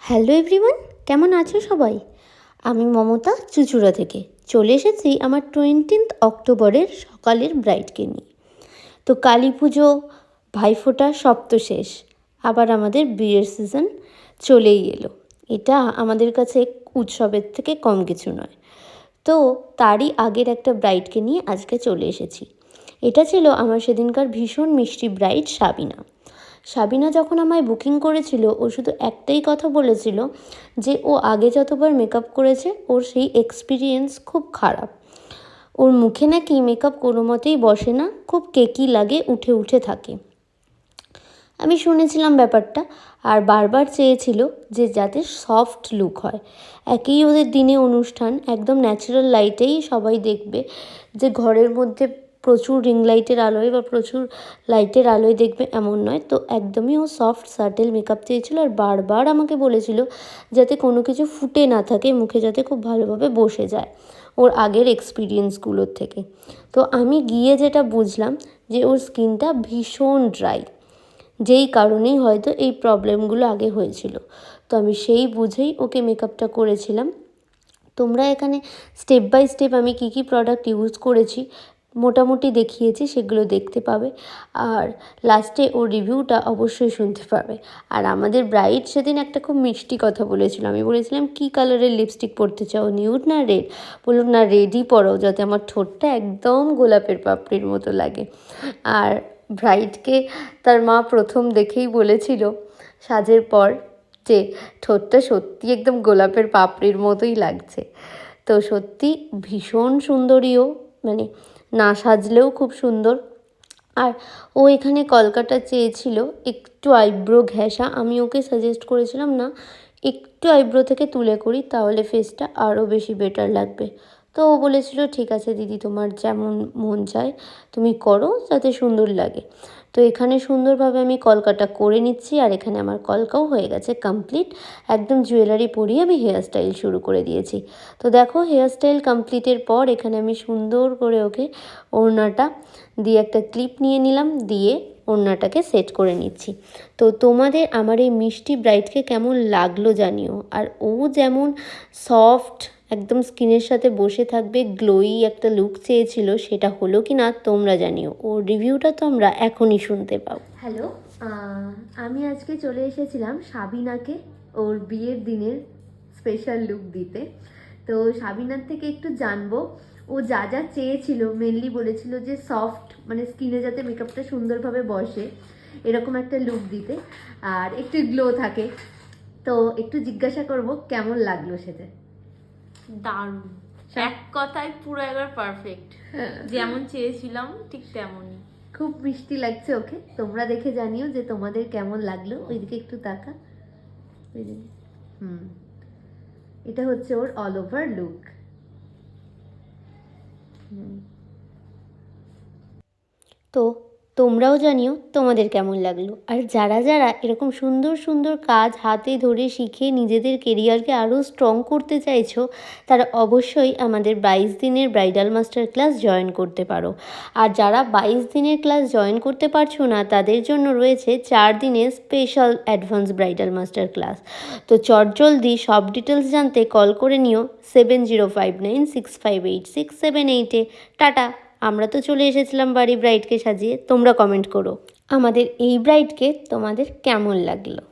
Hello everyone, কেমন আছো সবাই? আমি মমতা চুঁচুড়া থেকে চলে এসেছি আমার 20th অক্টোবরের সকালের ব্রাইডকে নিয়ে। তো কালী পুজো, ভাইফোঁটা সব তো শেষ, আবার আমাদের বিয়ের সিজন চলেই এলো। এটা আমাদের কাছে উৎসবের থেকে কম কিছু নয়। তো তারই আগের একটা ব্রাইডকে নিয়ে আজকে চলে এসেছি। এটা ছিল আমার সেদিনকার ভীষণ মিষ্টি ব্রাইড সাবিনা। সাবিনা যখন আমায় বুকিং করেছিল, ও শুধু একটাই কথা বলেছিল যে ও আগে যতবার মেকআপ করেছে ওর সেই এক্সপিরিয়েন্স খুব খারাপ। ওর মুখে নাকি মেকআপ কোনো মতেই বসে না, খুব কেকি লাগে, উঠে উঠে থাকে। আমি শুনেছিলাম ব্যাপারটা, আর বারবার চেয়েছিল যে যাতে সফট লুক হয়। একই ওদের দিনে অনুষ্ঠান, একদম ন্যাচারাল লাইটেই সবাই দেখবে, যে ঘরের মধ্যে প্রচুর রিং লাইটের আলোয় বা প্রচুর লাইটের আলোয় দেখবে এমন নয়। তো একদমই ও সফট সাটেল মেকআপ চেয়েছিল, আর বারবার আমাকে বলেছিল যাতে কোনো কিছু ফুটে না থাকে, মুখে যাতে খুব ভালোভাবে বসে যায় ওর আগের এক্সপিরিয়েন্সগুলোর থেকে। তো আমি গিয়ে যেটা বুঝলাম যে ওর স্কিনটা ভীষণ ড্রাই, যেই কারণেই হয়তো এই প্রবলেমগুলো আগে হয়েছিল। তো আমি সেই বুঝেই ওকে মেকআপটা করেছিলাম। তোমরা এখানে স্টেপ বাই স্টেপ আমি কী কী প্রোডাক্ট ইউজ করেছি মোটামুটি দেখিয়েছি, সেগুলো দেখতে পাবে। আর লাস্টে ওর রিভিউটা অবশ্যই শুনতে পাবে। আর আমাদের ব্রাইড সেদিন একটা খুব মিষ্টি কথা বলেছিল। আমি বলেছিলাম কী কালারের লিপস্টিক পরতে চাও, নিউড না রেড? বলল না, রেডই পরো, যাতে আমার ঠোঁটটা একদম গোলাপের পাপড়ির মতো লাগে। আর ব্রাইডকে তার মা প্রথম দেখেই বলেছিল সাজের পর যে ঠোঁটটা সত্যি একদম গোলাপের পাপড়ির মতোই লাগছে। তো সত্যি ভীষণ সুন্দরীও, মানে না সাজলেও খুব সুন্দর। আর ও এখানে কলকাতা চেয়েছিল একটু আইব্রো ঘেঁষা। আমি ওকে সাজেস্ট করেছিলাম না, একটু আইব্রো থেকে তুলে করি, তাহলে ফেসটা আরও বেশি বেটার লাগবে। তো ও বলেছিল ঠিক আছে দিদি, তোমার যেমন মন চায় তুমি করো, যাতে সুন্দর লাগে। তো এখানে সুন্দরভাবে আমি কলকাটা করে নিচ্ছি, আর এখানে আমার কলকাও হয়ে গেছে কমপ্লিট। একদম জুয়েলারি পরিয়ে আমি হেয়ার স্টাইল শুরু করে দিয়েছি। তো দেখো, হেয়ার স্টাইল কমপ্লিটের পর এখানে আমি সুন্দর করে ওকে ওড়নাটা দিয়ে একটা ক্লিপ নিয়ে নিলাম, দিয়ে ওড়নাটাকে সেট করে নিচ্ছি। তো তোমাদের আমার এই মিষ্টি ব্রাইডকে কেমন লাগলো জানিও। আর ও যেমন সফট একদম স্কিনের সাথে বসে থাকবে, গ্লোয়ি একটা লুক চেয়েছিল, সেটা হলো কি না তোমরা জানিও। ওর রিভিউটা তোমরা এখনই শুনতে পাও। হ্যালো, আমি আজকে চলে এসেছিলাম সাবিনাকে ওর বিয়ের দিনের স্পেশাল লুক দিতে। তো সাবিনার থেকে একটু জানবো ও যা যা চেয়েছিল। মেনলি বলেছিল যে সফট, মানে স্কিনে যাতে মেকআপটা সুন্দরভাবে বসে এরকম একটা লুক দিতে, আর একটু গ্লো থাকে। তো একটু জিজ্ঞাসা করব কেমন লাগলো সেটা। দারুণ, এক কথায় পুরো একবার পারফেক্ট, যেমন চেয়েছিলাম ঠিক তেমনই। খুব মিষ্টি লাগছে ওকে। তোমরা দেখে জানিও যে তোমাদের কেমন লাগলো। ওইদিকে একটু তাকা, ওইদিকে। এটা হচ্ছে ওর অল ওভার লুক। তো তোমরাও জানিও তোমাদের কেমন লাগলো। আর যারা যারা এরকম সুন্দর সুন্দর কাজ হাতে ধরে শিখে নিজেদের কেরিয়ারকে আরও স্ট্রং করতে চাইছো, তারা অবশ্যই আমাদের 22 দিনের ব্রাইডাল মাস্টার ক্লাস জয়েন করতে পারো। আর যারা 22 দিনের ক্লাস জয়েন করতে পারছো না, তাদের জন্য রয়েছে 4 দিনের special advance bridal master class. তো চটজলদি সব ডিটেলস জানতে কল করে নিও 7059658678-এ। টাটা। আমরা তো চলে এসেছিলাম বাড়ি ব্রাইডকে সাজিয়ে। তোমরা কমেন্ট করো আমাদের এই ব্রাইডকে তোমাদের কেমন লাগলো।